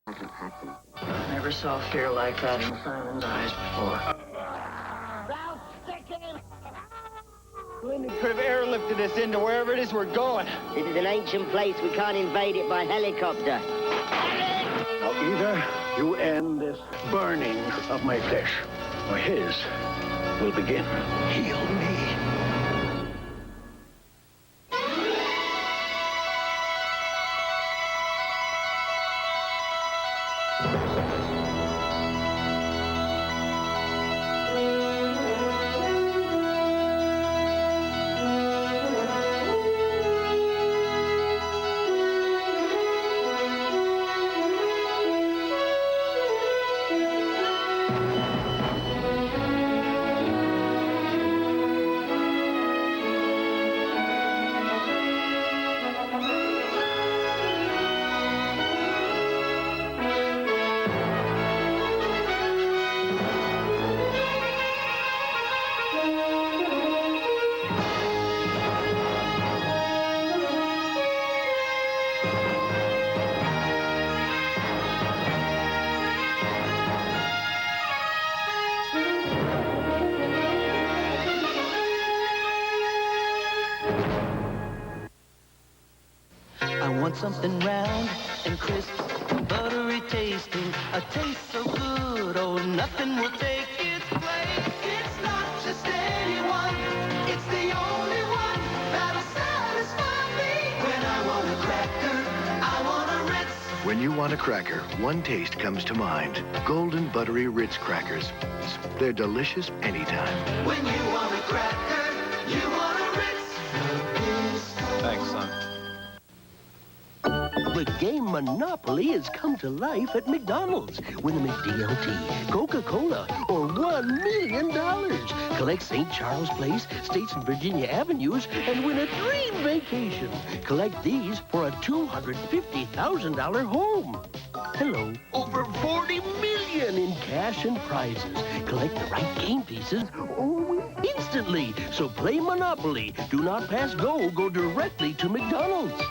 Hasn't happened. I never saw fear like that in Simon's eyes before. Lindy could have airlifted us into wherever it is we're going. This is an ancient place. We can't invade it by helicopter. Now, either you end this burning of my flesh, or his will begin. Heal me. I want something round and crisp, buttery tasting, a taste so good, oh, nothing will take its place. It's not just anyone, it's the only one that'll satisfy me. When I want a cracker, I want a Ritz. When you want a cracker, one taste comes to mind. Golden buttery Ritz crackers. They're delicious anytime. When you want a cracker, you want a Ritz. Thanks, son. The game Monopoly has come to life at McDonald's. Win a McDLT, Coca-Cola, or $1 million. Collect St. Charles Place, States and Virginia Avenues, and win a dream vacation. Collect these for a $250,000 home. Hello. Over $40 million in cash and prizes. Collect the right game pieces or win instantly. So play Monopoly. Do not pass go. Go directly to McDonald's.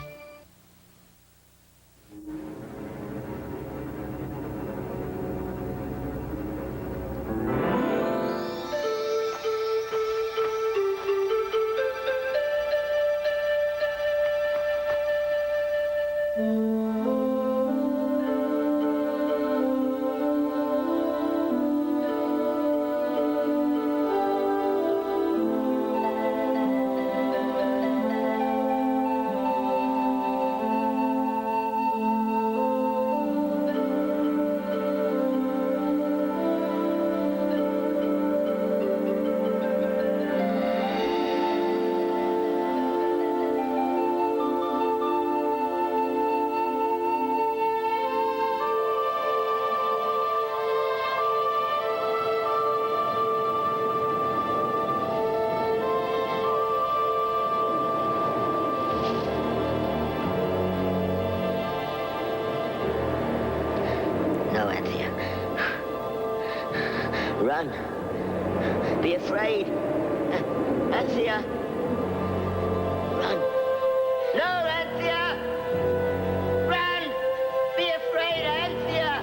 No, Anthea. Run. Be afraid. Anthea. Run. No, Anthea! Run! Be afraid, Anthea!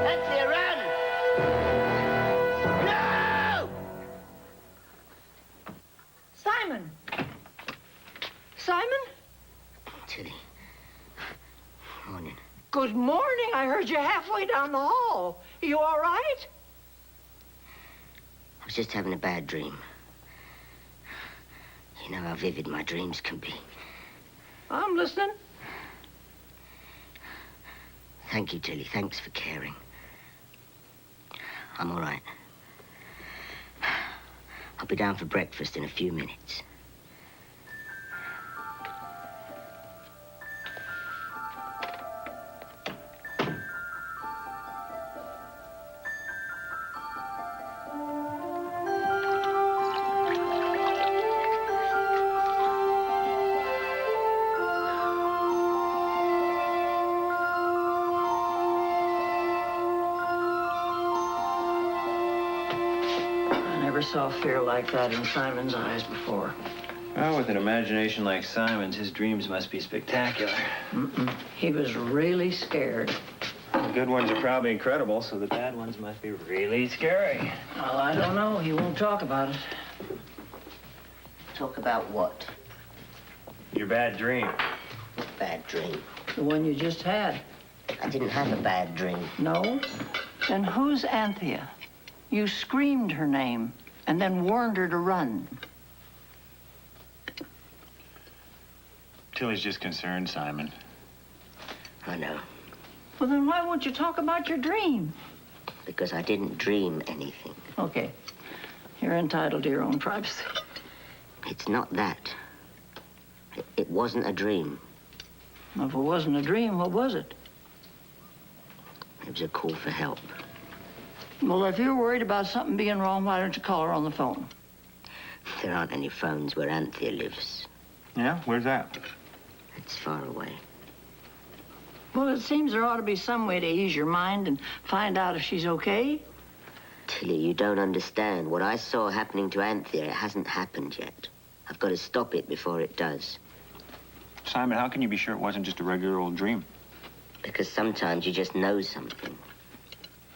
Anthea, run! No! Simon! Simon? Tilly. Morning. Good morning. I heard you halfway down the hall. You all right? I was just having a bad dream. You know how vivid my dreams can be. I'm listening. Thank you, Tilly. Thanks for caring. I'm all right. I'll be down for breakfast in a few minutes. I never saw fear like that in Simon's eyes before. Well, with an imagination like Simon's, his dreams must be spectacular. He was really scared. The good ones are probably incredible, so the bad ones must be really scary. Well, I don't know. He won't talk about it. Talk about what? Your bad dream. Bad dream. The one you just had. I didn't have a bad dream. No? Then who's Anthea? You screamed her name and then warned her to run. Tilly's just concerned, Simon. I know. Well, then why won't you talk about your dream? Because I didn't dream anything. Okay. You're entitled to your own privacy. It's not that. It wasn't a dream. If it wasn't a dream, what was it? It was a call for help. Well, if you're worried about something being wrong, why don't you call her on the phone? There aren't any phones where Anthea lives. Yeah? Where's that? It's far away. Well, it seems there ought to be some way to ease your mind and find out if she's okay. Tilly, you don't understand. What I saw happening to Anthea, it hasn't happened yet. I've got to stop it before it does. Simon, how can you be sure it wasn't just a regular old dream? Because sometimes you just know something.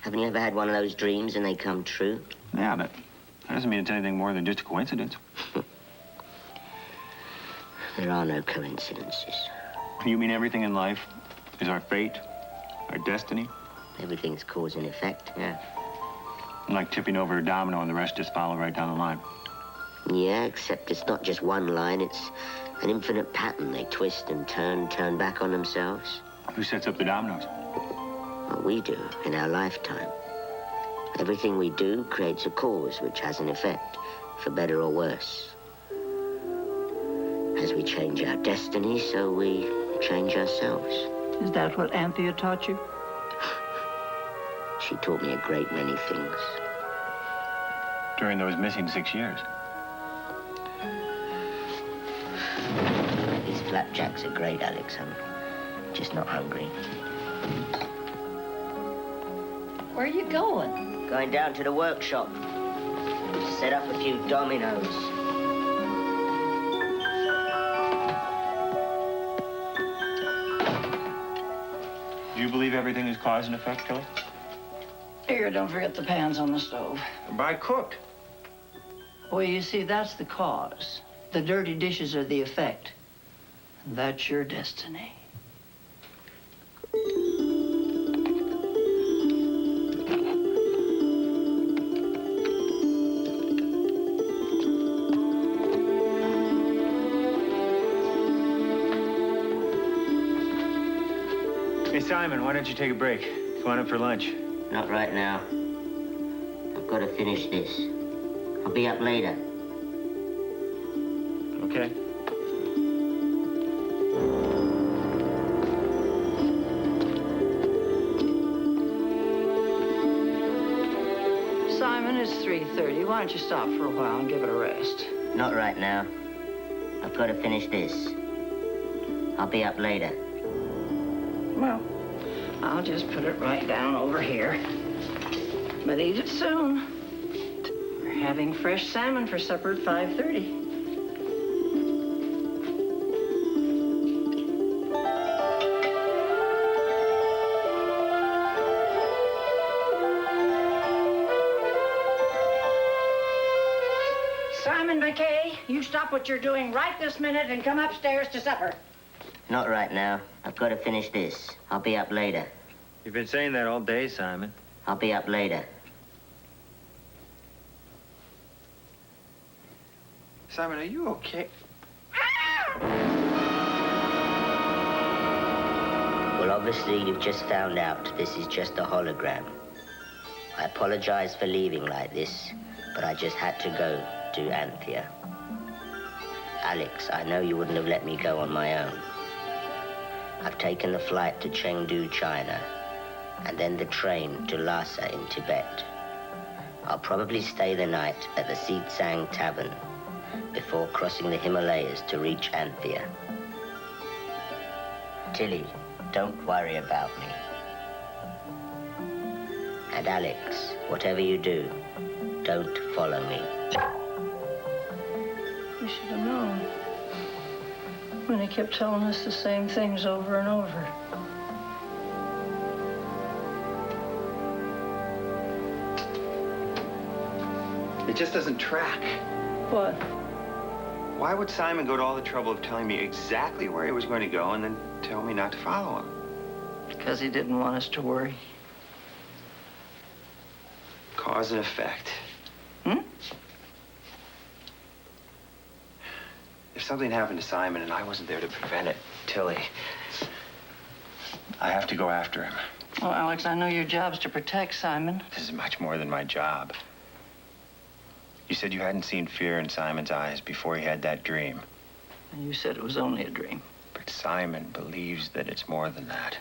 Haven't you ever had one of those dreams and they come true? Yeah, but that doesn't mean it's anything more than just a coincidence. There are no coincidences. You mean everything in life is our fate, our destiny? Everything's cause and effect, yeah. Like tipping over a domino and the rest just follow right down the line. Yeah, except it's not just one line, it's an infinite pattern. They twist and turn back on themselves. Who sets up the dominoes? What we do in our lifetime. Everything we do creates a cause which has an effect, for better or worse. As we change our destiny, so we change ourselves. Is that what Anthea taught you? She taught me a great many things. During those missing 6 years. These flapjacks are great, Alex. I'm just not hungry. Where are you going? Going down to the workshop to set up a few dominoes. Do you believe everything is cause and effect, Tilly? Here, don't forget the pans on the stove. By cooked. Well, you see, that's the cause. The dirty dishes are the effect. That's your destiny. Hey, Simon, why don't you take a break? Go on up for lunch. Not right now. I've got to finish this. I'll be up later. Okay. Simon, it's 3:30. Why don't you stop for a while and give it a rest? Not right now. I've got to finish this. I'll be up later. Well, I'll just put it right down over here. But eat it soon. We're having fresh salmon for supper at 5:30. Simon McKay, you stop what you're doing right this minute and come upstairs to supper. Not right now. I've got to finish this. I'll be up later. You've been saying that all day, Simon. I'll be up later. Simon, are you okay? Well, obviously, you've just found out this is just a hologram. I apologize for leaving like this, but I just had to go to Anthea. Alex, I know you wouldn't have let me go on my own. I've taken the flight to Chengdu, China, and then the train to Lhasa in Tibet. I'll probably stay the night at the Sitsang Tavern before crossing the Himalayas to reach Anthea. Tilly, don't worry about me. And Alex, whatever you do, don't follow me. We should have known. When he kept telling us the same things over and over. It just doesn't track. What? Why would Simon go to all the trouble of telling me exactly where he was going to go and then tell me not to follow him? Because he didn't want us to worry. Cause and effect. If something happened to Simon and I wasn't there to prevent it, Tilly, I have to go after him. Well, Alex, I know your job's to protect Simon. This is much more than my job. You said you hadn't seen fear in Simon's eyes before he had that dream. And you said it was only a dream. But Simon believes that it's more than that.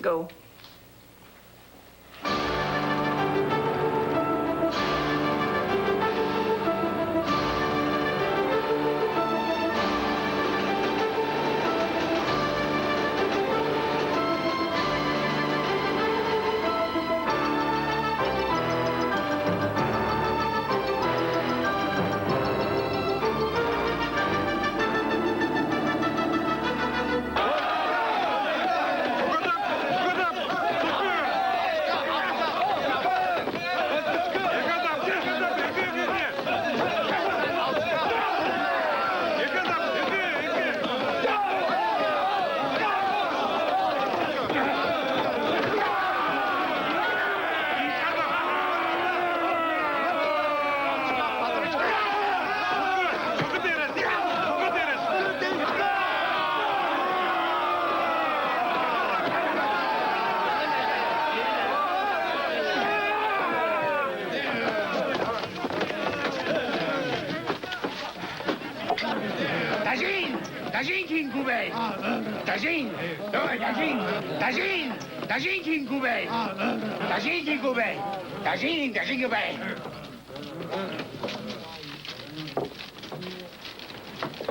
Go.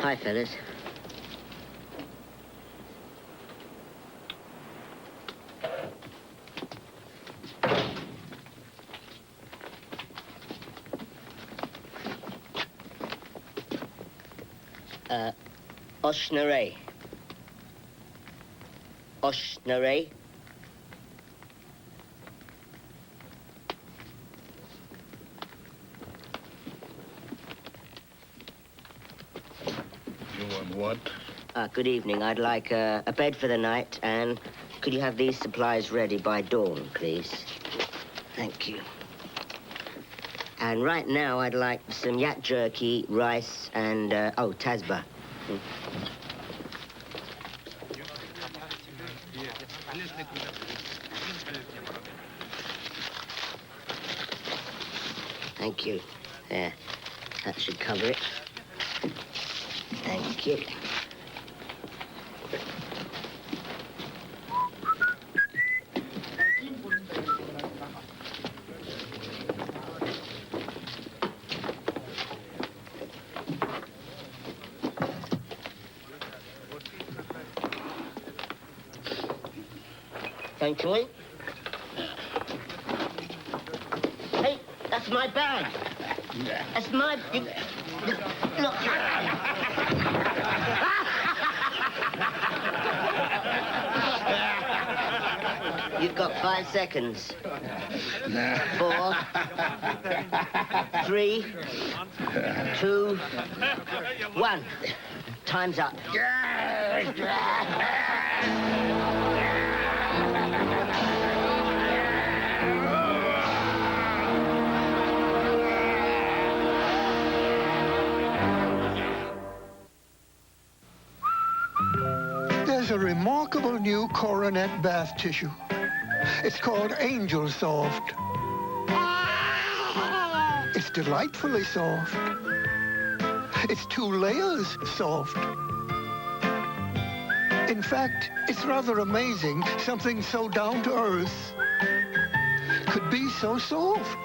Hi, fellas. Oshnare. Oshnare. What? Good evening. I'd like a bed for the night, and could you have these supplies ready by dawn, please? Thank you. And right now, I'd like some yak jerky, rice, and, tasba. Thank you. There. That should cover it. Thank you. Thank you. Hey, that's my bag. That's my... Look. You've got 5 seconds. 4, 3, 2, 1. Time's up. There's a remarkable new coronet bath tissue. It's called Angel Soft. It's delightfully soft. It's 2 layers soft. In fact, it's rather amazing something so down to earth could be so soft.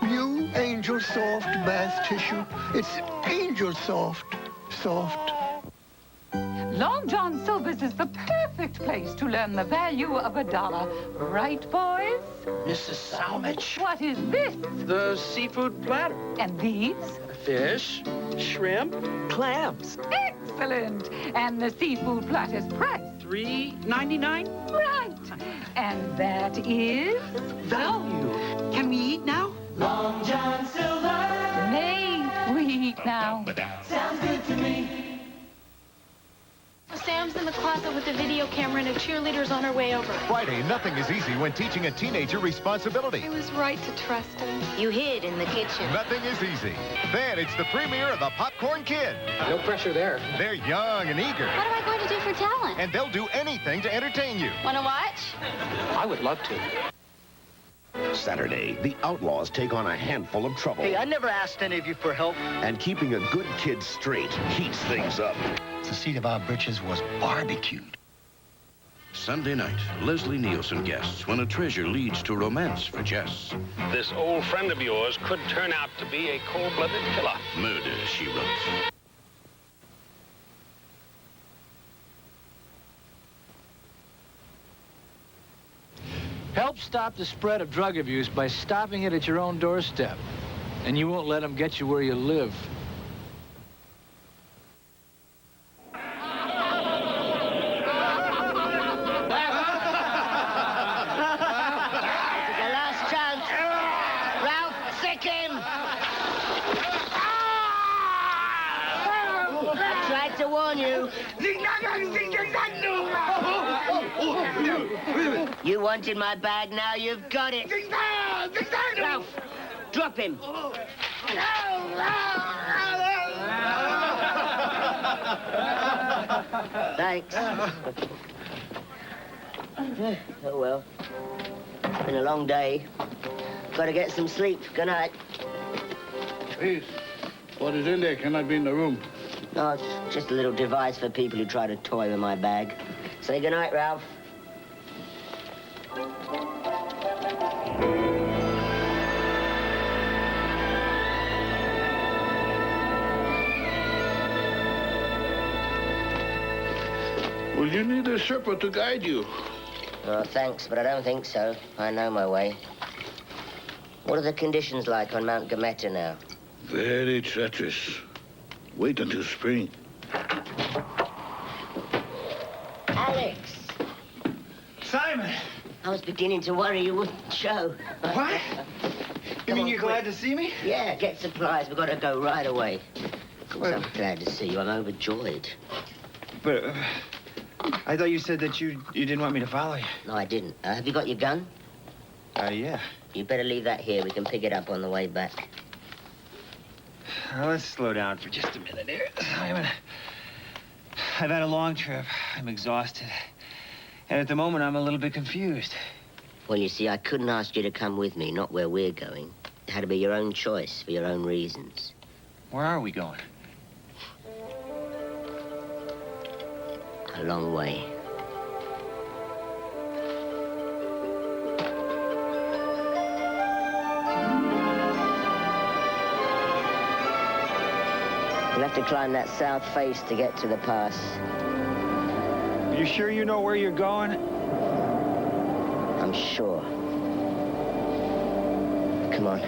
New Angel Soft bath tissue. It's Angel Soft. Soft. Long John Silver's is the perfect place to learn the value of $1. Right, boys? Mrs. Salmage. What is this? The seafood platter. And these? Fish, shrimp, clams. Excellent. And the seafood platter's price? $3.99? Right. And that is? Value. Can we eat now? Long John Silver. May we eat now? Sounds good to me. Sam's in the closet with the video camera and a cheerleader's on her way over. Friday, nothing is easy when teaching a teenager responsibility. It was right to trust him. You hid in the kitchen. Nothing is easy. Then it's the premiere of The Popcorn Kid. No pressure there. They're young and eager, What am I going to do for talent? and they'll do anything to entertain you. Want to watch? I would love to. Saturday, the outlaws take on a handful of trouble. Hey, I never asked any of you for help. And keeping a good kid straight heats things up. The seat of our britches was barbecued. Sunday night, Leslie Nielsen guests when a treasure leads to romance for Jess. This old friend of yours could turn out to be a cold-blooded killer. Murder, she wrote. Help stop the spread of drug abuse by stopping it at your own doorstep. And you won't let them get you where you live. The last chance. Ralph, sick him. I tried to warn you. You wanted my bag, now you've got it. Ralph, drop him. Thanks. Oh, well. Been a long day. Gotta get some sleep. Good night. Please, what is in there cannot be in the room. No, it's just a little device for people who try to toy with my bag. Say good night, Ralph. Well, you need a Sherpa to guide you. Oh, thanks, but I don't think so. I know my way. What are the conditions like on Mount Gameta now? Very treacherous. Wait until spring. Alex! Simon! I was beginning to worry you wouldn't show. What? You mean you're glad to see me? Yeah, get supplies. We've got to go right away. Of course, I'm glad to see you. I'm overjoyed. But I thought you said that you didn't want me to follow you. No, I didn't. Have you got your gun? Yeah. You better leave that here. We can pick it up on the way back. Now, let's slow down for just a minute here, Simon. I've had a long trip. I'm exhausted. And at the moment, I'm a little bit confused. Well, you see, I couldn't ask you to come with me, not where we're going. It had to be your own choice for your own reasons. Where are we going? A long way. You'll have to climb that south face to get to the pass. You sure you know where you're going? I'm sure. Come on.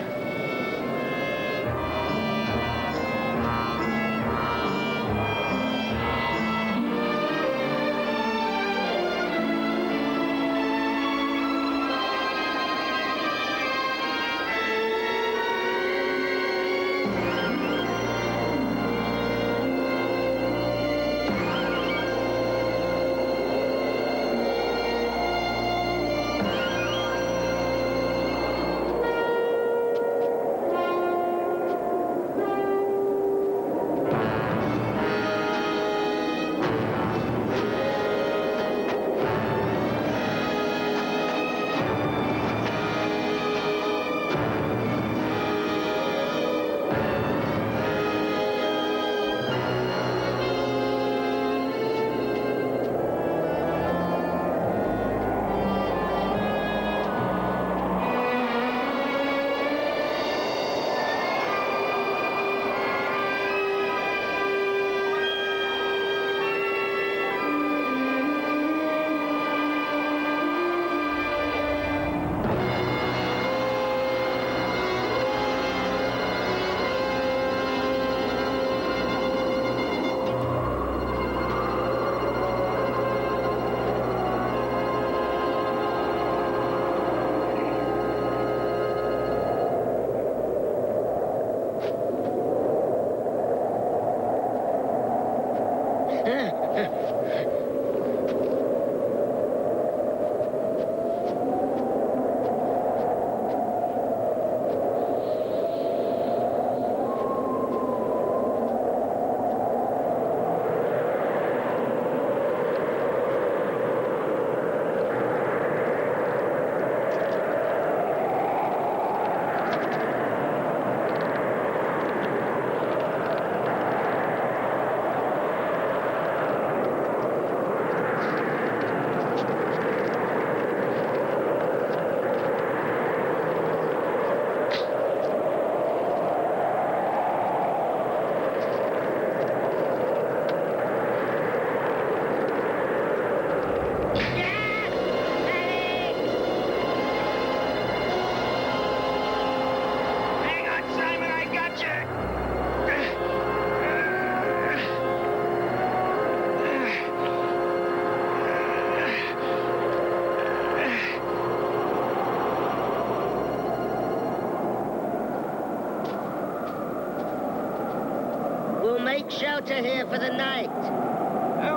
We'll make shelter here for the night.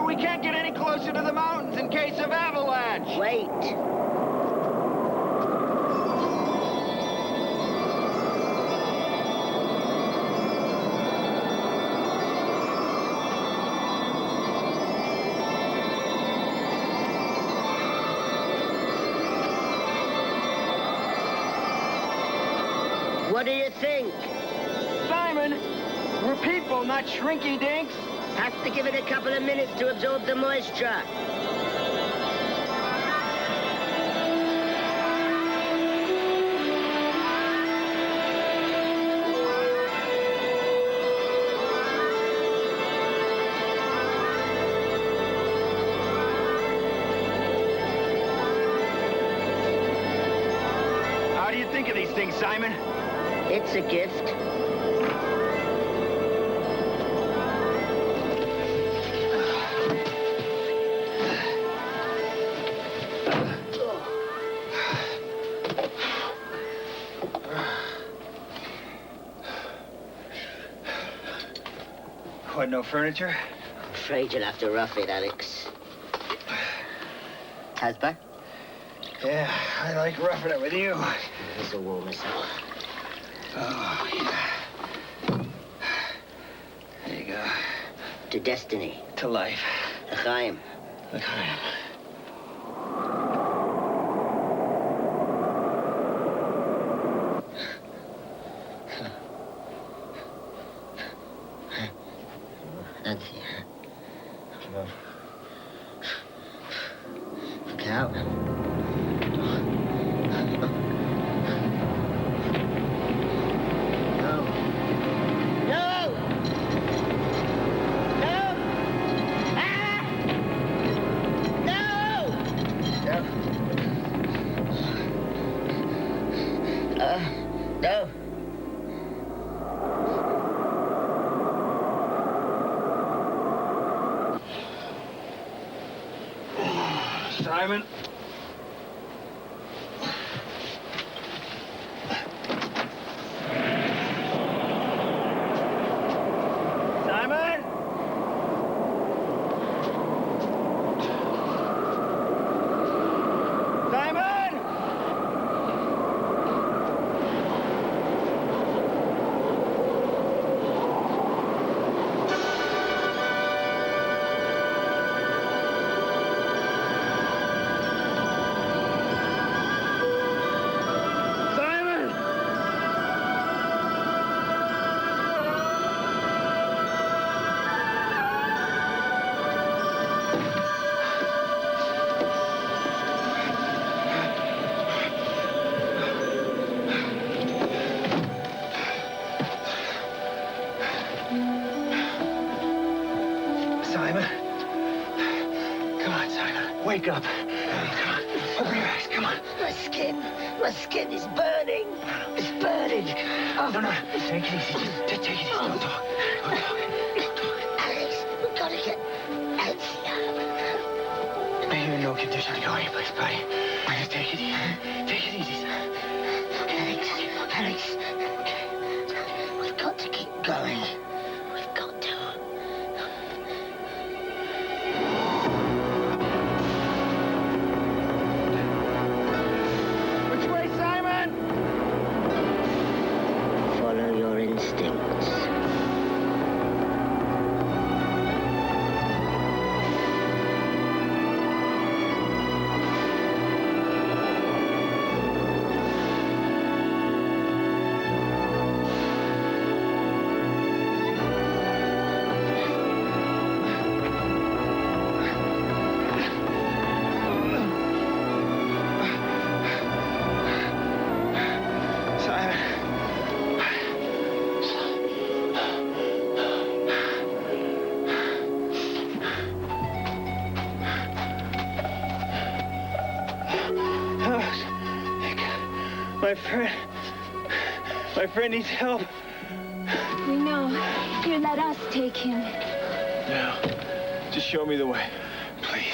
We can't get any closer to the mountains in case of avalanche. Wait. What do you think? Simon, we're people, not shrinky dinks. Have to give it a couple of minutes to absorb the moisture. How do you think of these things, Simon? It's a gift. What, no furniture? I'm afraid you'll have to rough it, Alex. Hasbah? Yeah, I like roughing it with you. This'll warm us up. Oh, yeah. There you go. To destiny. To life. L'chaim. L'chaim. Nancy. Come on. Look out. No. Simon. Simon? Simon? Simon? Come on, Simon. Wake up. Come on. Open your eyes. Come on. My skin is burning. It's burning. Oh. No. Take it easy. Just take it easy. Don't talk. Don't talk. Don't talk. Alex, we've got to get Elsie out. You're in no condition to go anyplace, buddy. Just take it easy. Take it easy, son. Alex. We've got to keep going. We've got to. My friend needs help. We know. Here, let us take him. Now, just show me the way, please.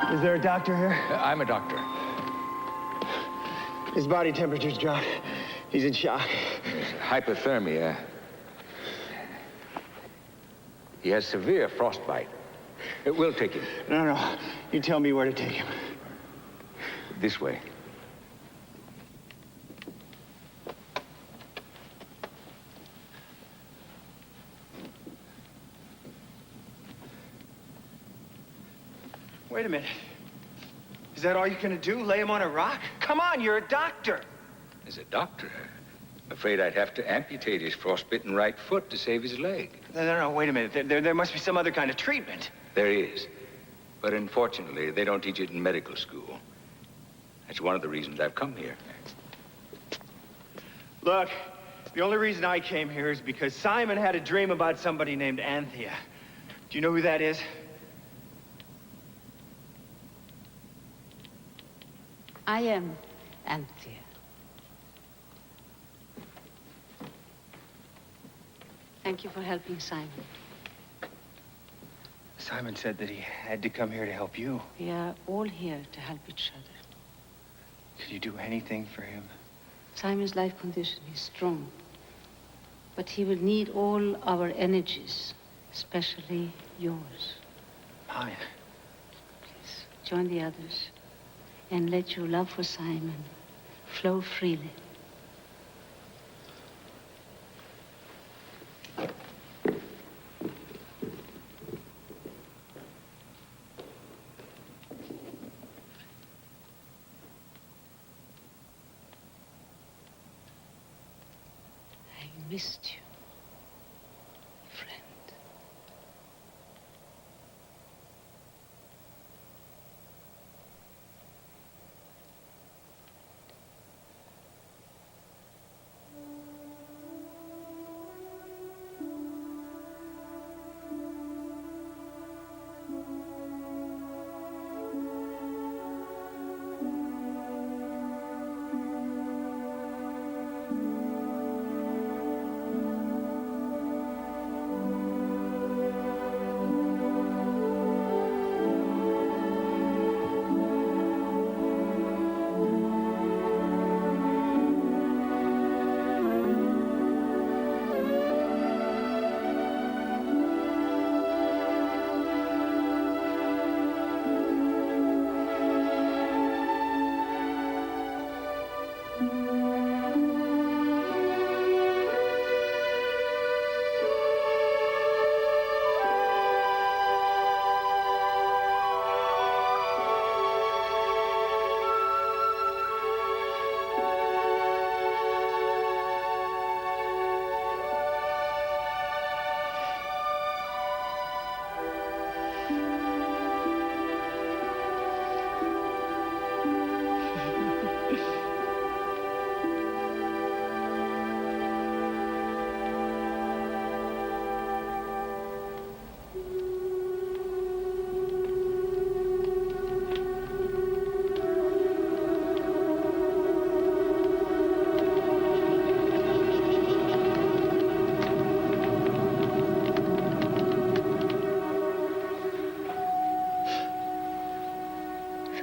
Is there a doctor here? I'm a doctor. His body temperature's dropped. He's in shock. Hypothermia. He has severe frostbite. We'll take him. No. You tell me where to take him. This way. Wait a minute. Is that all you're gonna do? Lay him on a rock? Come on, you're a doctor. As a doctor, I'm afraid I'd have to amputate his frostbitten right foot to save his leg. No, wait a minute. There must be some other kind of treatment. There is. But unfortunately, they don't teach it in medical school. That's one of the reasons I've come here. Look, the only reason I came here is because Simon had a dream about somebody named Anthea. Do you know who that is? I am Anthea. Thank you for helping Simon. Simon said that he had to come here to help you. We are all here to help each other. Could you do anything for him? Simon's life condition is strong, but he will need all our energies, especially yours. Mine? Please, join the others and let your love for Simon flow freely. I missed you, friend.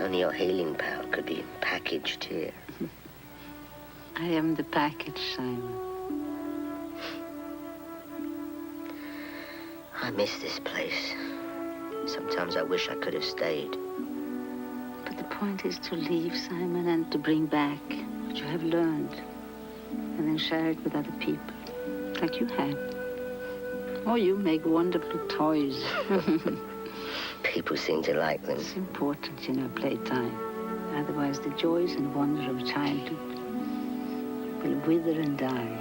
Only your healing power could be packaged here. I am the package, Simon. I miss this place. Sometimes I wish I could have stayed. But the point is to leave, Simon, and to bring back what you have learned. And then share it with other people, like you have. Or you make wonderful toys. People seem to like them. It's important, you know, playtime. Otherwise, the joys and wonder of childhood will wither and die.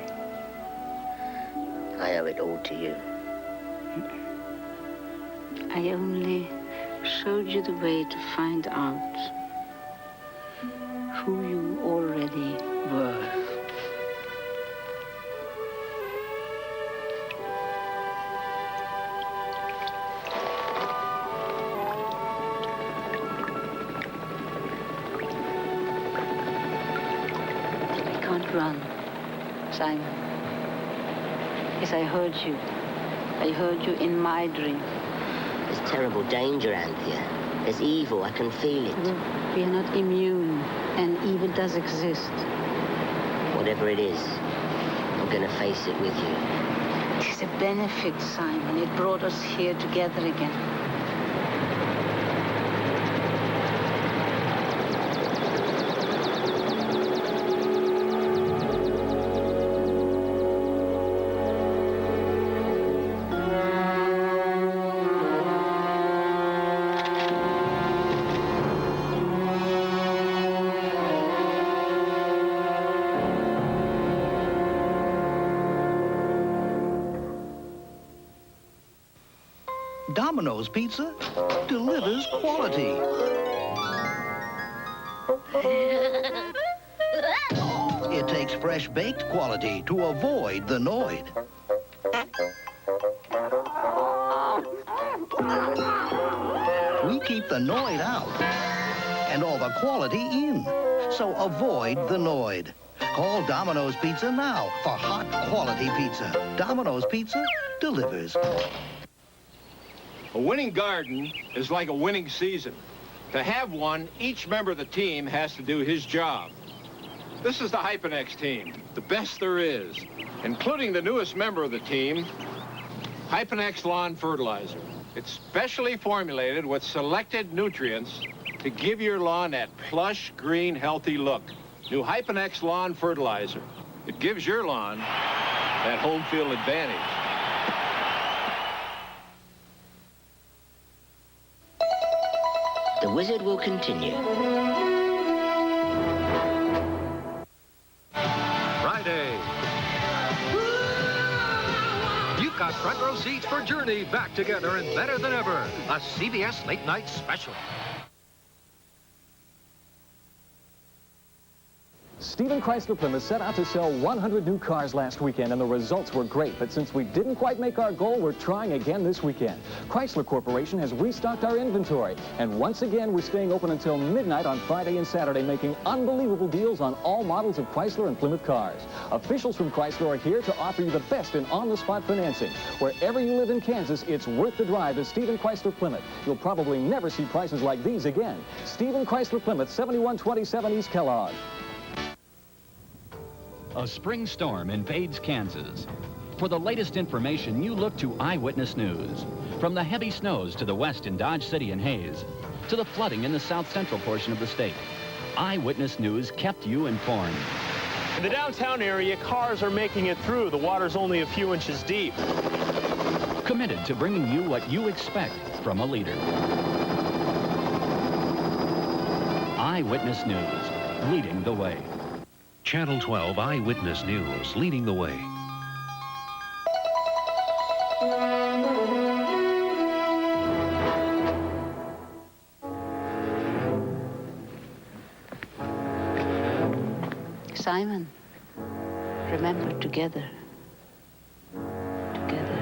I owe it all to you. I only showed you the way to find out who you already were. Run, Simon. Yes, I heard you. I heard you in my dream. There's terrible danger, Anthea. There's evil. I can feel it. We are not immune, and evil does exist. Whatever it is, I'm going to face it with you. It is a benefit, Simon. It brought us here together again. Domino's Pizza delivers quality. It takes fresh baked quality to avoid the Noid. We keep the Noid out and all the quality in. So avoid the Noid. Call Domino's Pizza now for hot quality pizza. Domino's Pizza delivers. A winning garden is like a winning season. To have one, each member of the team has to do his job. This is the Hyponex team, the best there is, including the newest member of the team, Hyponex Lawn Fertilizer. It's specially formulated with selected nutrients to give your lawn that plush, green, healthy look. New Hyponex Lawn Fertilizer. It gives your lawn that home field advantage. The wizard will continue. Friday. You've got front row seats for Journey back together and better than ever. A CBS late night special. Stephen Chrysler Plymouth set out to sell 100 new cars last weekend, and the results were great. But since we didn't quite make our goal, we're trying again this weekend. Chrysler Corporation has restocked our inventory, and once again, we're staying open until midnight on Friday and Saturday, making unbelievable deals on all models of Chrysler and Plymouth cars. Officials from Chrysler are here to offer you the best in on-the-spot financing. Wherever you live in Kansas, it's worth the drive to Stephen Chrysler Plymouth. You'll probably never see prices like these again. Stephen Chrysler Plymouth, 7127 East Kellogg. A spring storm invades Kansas. For the latest information, you look to Eyewitness News. From the heavy snows to the west in Dodge City and Hayes, to the flooding in the south central portion of the state, Eyewitness News kept you informed. In the downtown area, cars are making it through. The water's only a few inches deep. Committed to bringing you what you expect from a leader. Eyewitness News, leading the way. Channel 12 Eyewitness News, leading the way. Simon, remember, together. Together.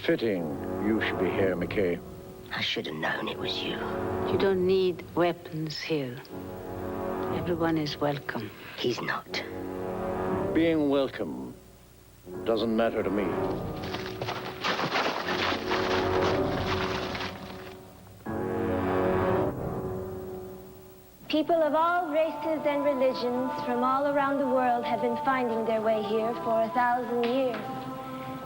Fitting you should be here, McKay. I should have known it was you. You don't need weapons here. Everyone is welcome. He's not. Being welcome doesn't matter to me. People of all races and religions from all around the world have been finding their way here for 1,000 years.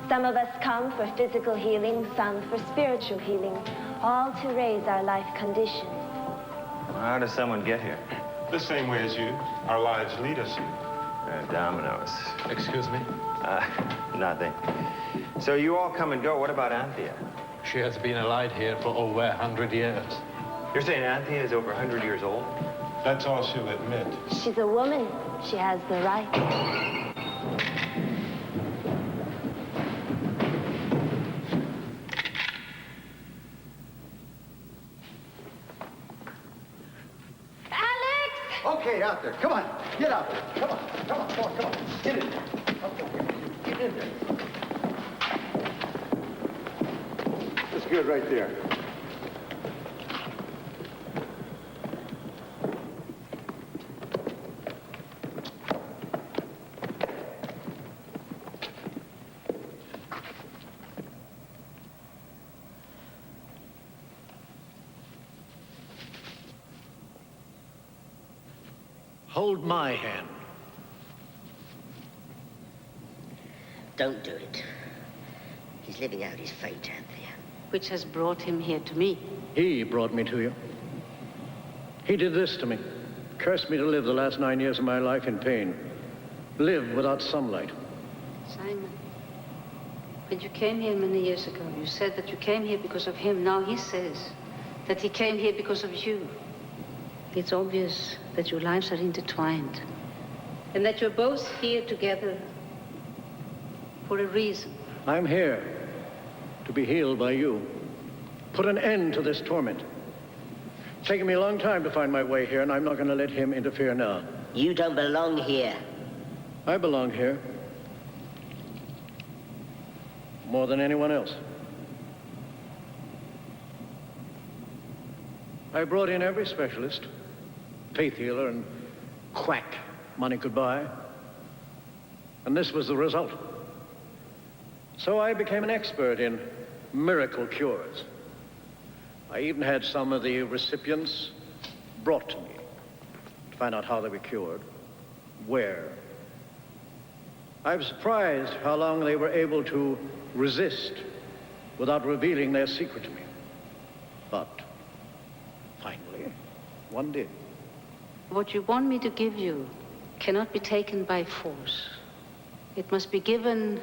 Some of us come for physical healing, some for spiritual healing, all to raise our life condition. How does someone get here? The same way as you. Our lives lead us here. Dominoes. Excuse me? Nothing. So you all come and go. What about Anthea? She has been alive here for over 100 years. You're saying Anthea is over 100 years old? That's all she'll admit. She's a woman. She has the right. Okay, out there. Come on. Get out there. Come on. Come on, come on, come on. Get in there. Okay, get in there. That's good right there. Hold my hand. Don't do it. He's living out his fate, Anthea. Which has brought him here to me. He brought me to you. He did this to me. Cursed me to live the last 9 years of my life in pain. Live without sunlight. Simon, when you came here many years ago, you said that you came here because of him. Now he says that he came here because of you. It's obvious that your lives are intertwined and that you're both here together for a reason. I'm here to be healed by you. Put an end to this torment. It's taken me a long time to find my way here, and I'm not going to let him interfere now. You don't belong here. I belong here. More than anyone else. I brought in every specialist, faith healer and quack money could buy. And this was the result. So I became an expert in miracle cures. I even had some of the recipients brought to me to find out how they were cured, where. I was surprised how long they were able to resist without revealing their secret to me. But finally, one did. What you want me to give you cannot be taken by force. It must be given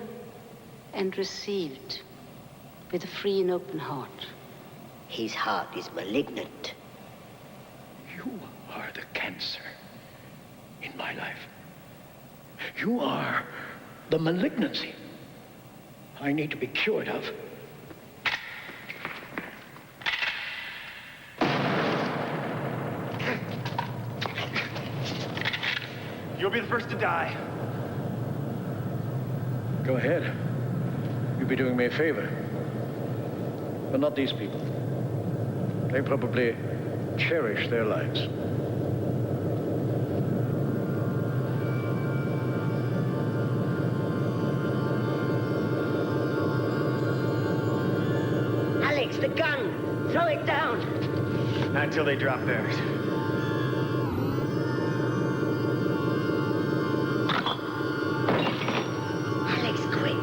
and received with a free and open heart. His heart is malignant. You are the cancer in my life. You are the malignancy I need to be cured of. You'll be the first to die. Go ahead. You'll be doing me a favor. But not these people. They probably cherish their lives. Alex, the gun! Throw it down! Not until they drop theirs. Alex, quick!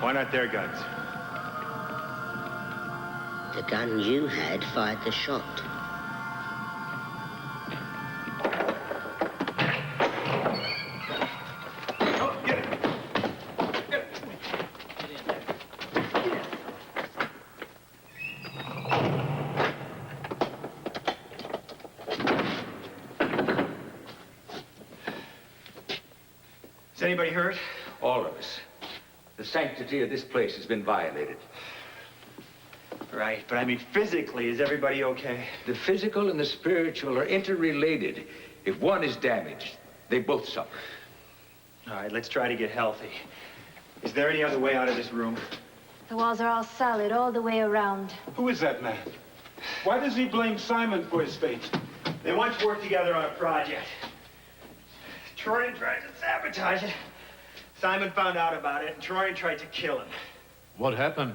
Why not their guns? The gun you had fired the shot. Is anybody hurt? All of us. The sanctity of this place has been violated. Right, but I mean physically, is everybody okay? The physical and the spiritual are interrelated. If one is damaged, they both suffer. All right, let's try to get healthy. Is there any other way out of this room? The walls are all solid all the way around. Who is that man? Why does he blame Simon for his fate? They once worked together on a project. Troyan tried to sabotage it. Simon found out about it, and Troyan tried to kill him. What happened?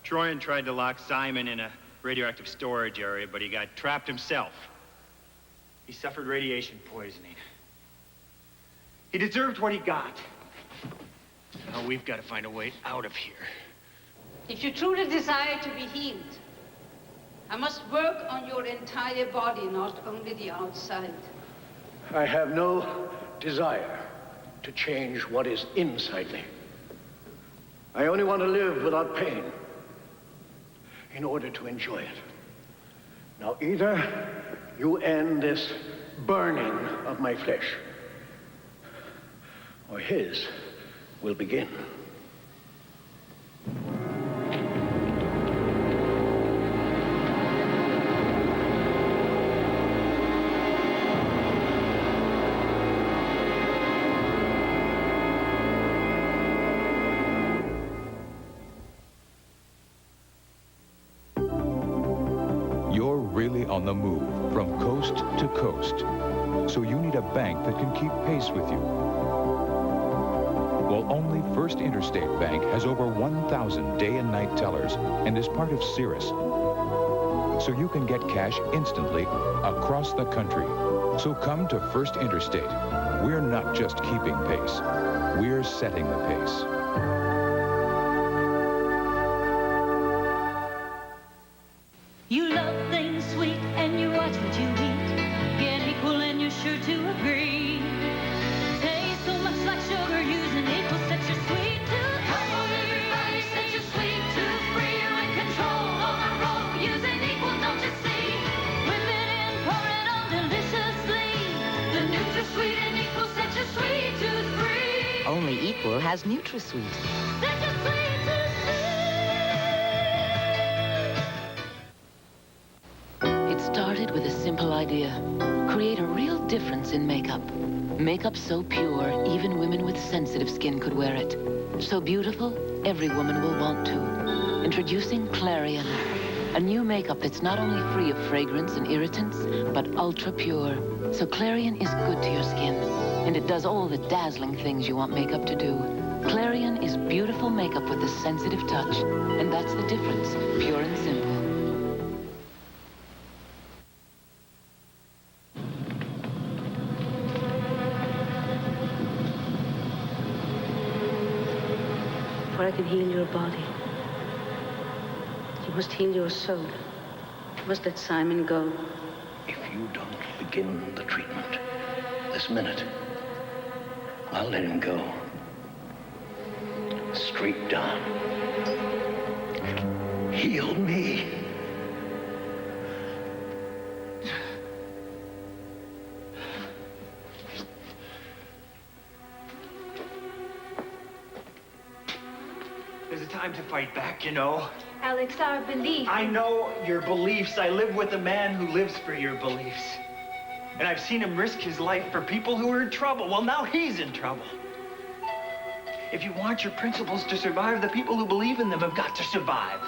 Troyan tried to lock Simon in a radioactive storage area, but he got trapped himself. He suffered radiation poisoning. He deserved what he got. Now we've got to find a way out of here. If you truly desire to be healed, I must work on your entire body, not only the outside. I have no desire to change what is inside me. I only want to live without pain in order to enjoy it. Now, either you end this burning of my flesh, or his will begin. You're really on the move from coast to coast. So you need a bank that can keep pace with you. Well, only First Interstate Bank has over 1,000 day and night tellers and is part of Cirrus. So you can get cash instantly across the country. So come to First Interstate. We're not just keeping pace. We're setting the pace. You love things sweet and you watch what you eat. Get equal and you're sure to agree. Tastes so much like sugar, using equal sets your sweet tooth. Come on everybody, set your sweet tooth free. You're in control on a roll, using equal, don't you see? Whip it in, pour it on deliciously. The NutraSweet and equal set your sweet tooth free. Only Equal has NutraSweet. Set your sweet tooth It started with a simple idea. Create a real difference in makeup. Makeup so pure, even women with sensitive skin could wear it. So beautiful, every woman will want to. Introducing Clarion, a new makeup that's not only free of fragrance and irritants, but ultra pure. So Clarion is good to your skin, and it does all the dazzling things you want makeup to do. Clarion is beautiful makeup with a sensitive touch, and that's the difference, pure and simple. Before I can heal your body, you must heal your soul. You must let Simon go. If you don't begin the treatment this minute, I'll let him go. Straight down. Heal me. There's a time to fight back, you know. Alex, our belief. I know your beliefs. I live with a man who lives for your beliefs. And I've seen him risk his life for people who are in trouble. Well, now he's in trouble. If you want your principles to survive, the people who believe in them have got to survive.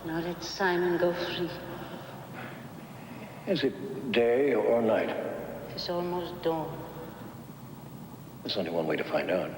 Now let Simon go free. Is it day or night? It's almost dawn. There's only one way to find out.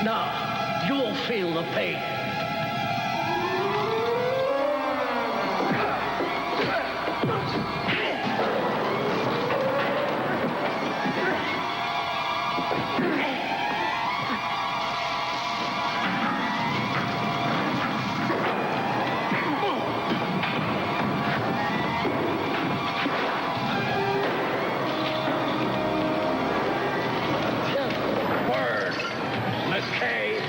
Now, you'll feel the pain. Word, McKay.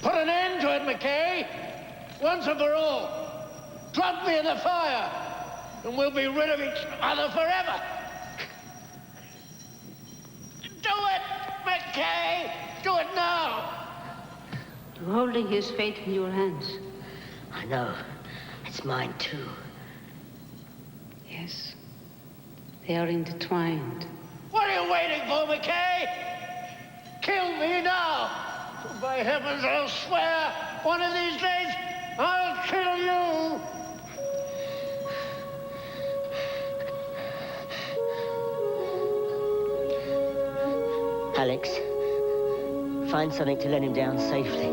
Put an end to it, McKay. Once and for all. Drop me in the fire, and we'll be rid of each other forever. Do it, McKay! Do it now! You're holding his fate in your hands. I know. It's mine, too. Yes. They are intertwined. What are you waiting for, McKay? Kill me now! By heavens, I'll swear, one of these days, I'll kill you! Alex, find something to let him down safely.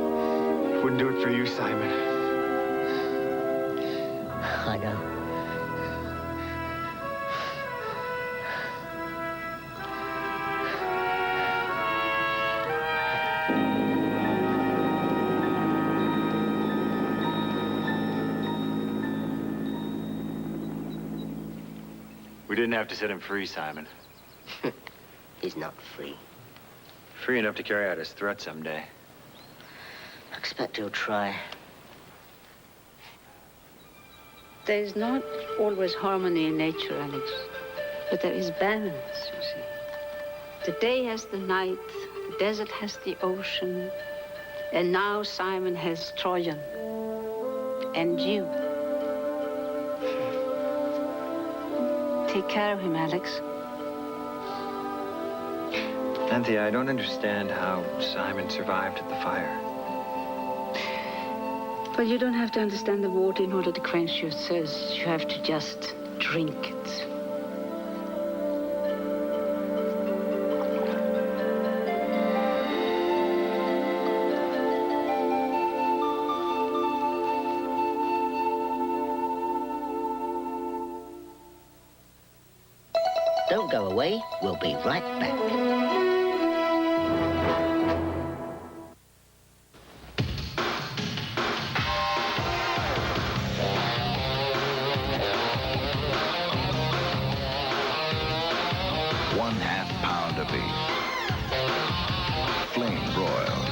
Wouldn't do it for you, Simon. I know. We didn't have to set him free, Simon. He's not free. Free enough to carry out his threat someday. I expect he'll try. There's not always harmony in nature, Alex. But there is balance, you see. The day has the night, the desert has the ocean, and now Simon has Trojan. And you. Take care of him, Alex. Anthea, I don't understand how Simon survived the fire. But you don't have to understand the water in order to quench your thirst. You have to just drink it. Don't go away. We'll be right back. One-half pound of beef. Flame broiled.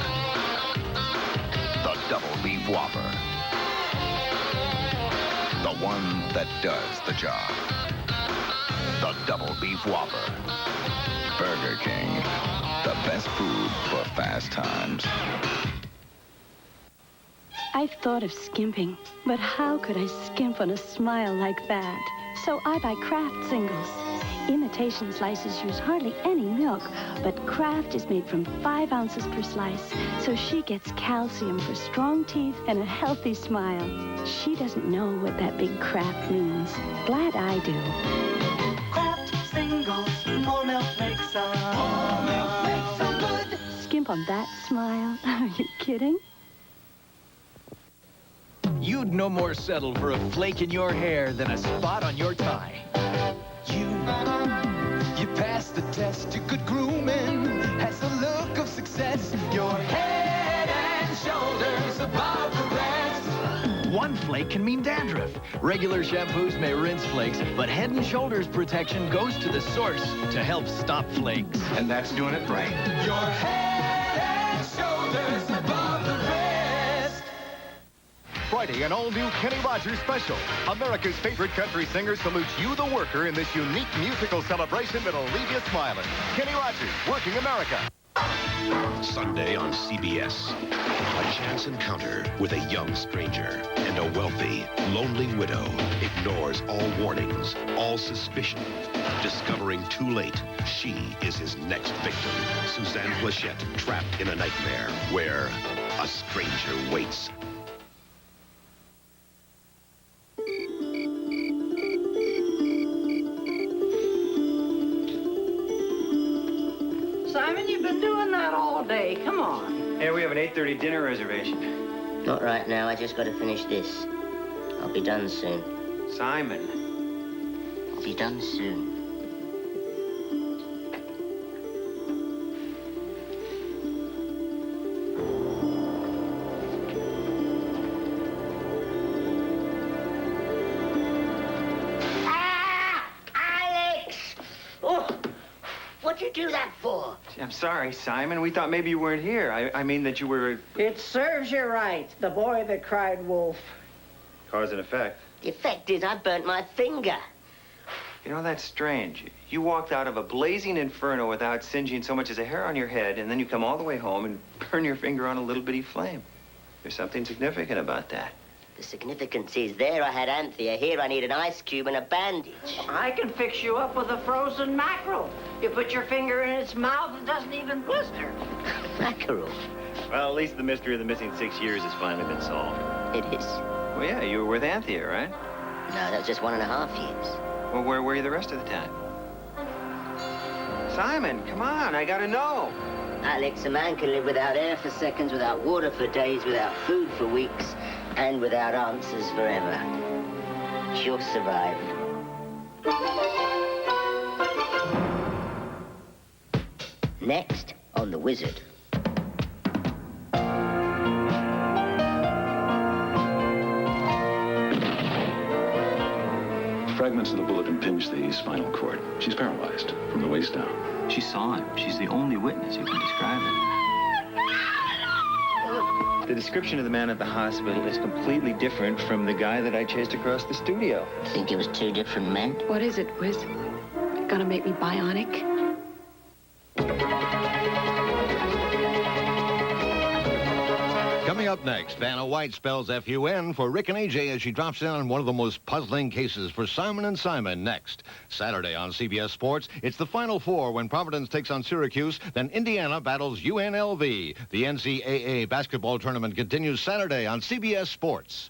The double beef Whopper. The one that does the job. The double beef Whopper. Burger King. The best food for fast times. I've thought of skimping, but how could I skimp on a smile like that? So I buy Kraft singles. Imitation slices use hardly any milk, but Kraft is made from 5 ounces per slice, so she gets calcium for strong teeth and a healthy smile. She doesn't know what that big Kraft means. Glad I do. Kraft singles, more milk makes them. More milk makes them good. Skimp on that smile? Are you kidding? You'd no more settle for a flake in your hair than a spot on your tie. You passed the test, you're good grooming, has the look of success. Your head and shoulders above the rest. One flake can mean dandruff. Regular shampoos may rinse flakes, but Head and Shoulders protection goes to the source to help stop flakes. And that's doing it right. Your head and shoulders above the rest. Friday, an all-new Kenny Rogers special. America's favorite country singer salutes you, the worker, in this unique musical celebration that'll leave you smiling. Kenny Rogers, Working America. Sunday on CBS. A chance encounter with a young stranger and a wealthy, lonely widow ignores all warnings, all suspicion. Discovering too late, she is his next victim. Suzanne Plachette, trapped in a nightmare where a stranger waits. Simon, you've been doing that all day. Come on. Hey, we have an 8:30 dinner reservation. Not right now. I just got to finish this. I'll be done soon. Simon. I'll be done soon. What'd you do that for? I'm sorry, Simon. We thought maybe you weren't here. I mean that you were... It serves you right. The boy that cried wolf. Cause and effect. The effect is I burnt my finger. You know, that's strange. You walked out of a blazing inferno without singeing so much as a hair on your head, and then you come all the way home and burn your finger on a little bitty flame. There's something significant about that. The significance is there I had Anthea. Here I need an ice cube and a bandage. I can fix you up with a frozen mackerel. You put your finger in its mouth, it doesn't even blister. Mackerel? Well, at least the mystery of the missing 6 years has finally been solved. It is. Well, yeah, you were with Anthea, right? No, that was just 1.5 years. Well, where were you the rest of the time? Simon, come on, I gotta know. Alex, a man can live without air for seconds, without water for days, without food for weeks, and without answers forever. She'll survive. Next on The Wizard. Fragments of the bullet impinged the spinal cord. She's paralyzed from the waist down. She saw him. She's the only witness who can describe it. The description of the man at the hospital is completely different from the guy that I chased across the studio. Think it was 2 different men? What is it, Wiz? Gonna make me bionic? Coming up next, Vanna White spells F-U-N for Rick and AJ as she drops in on one of the most puzzling cases for Simon & Simon next. Saturday on CBS Sports, it's the Final Four when Providence takes on Syracuse, then Indiana battles UNLV. The NCAA basketball tournament continues Saturday on CBS Sports.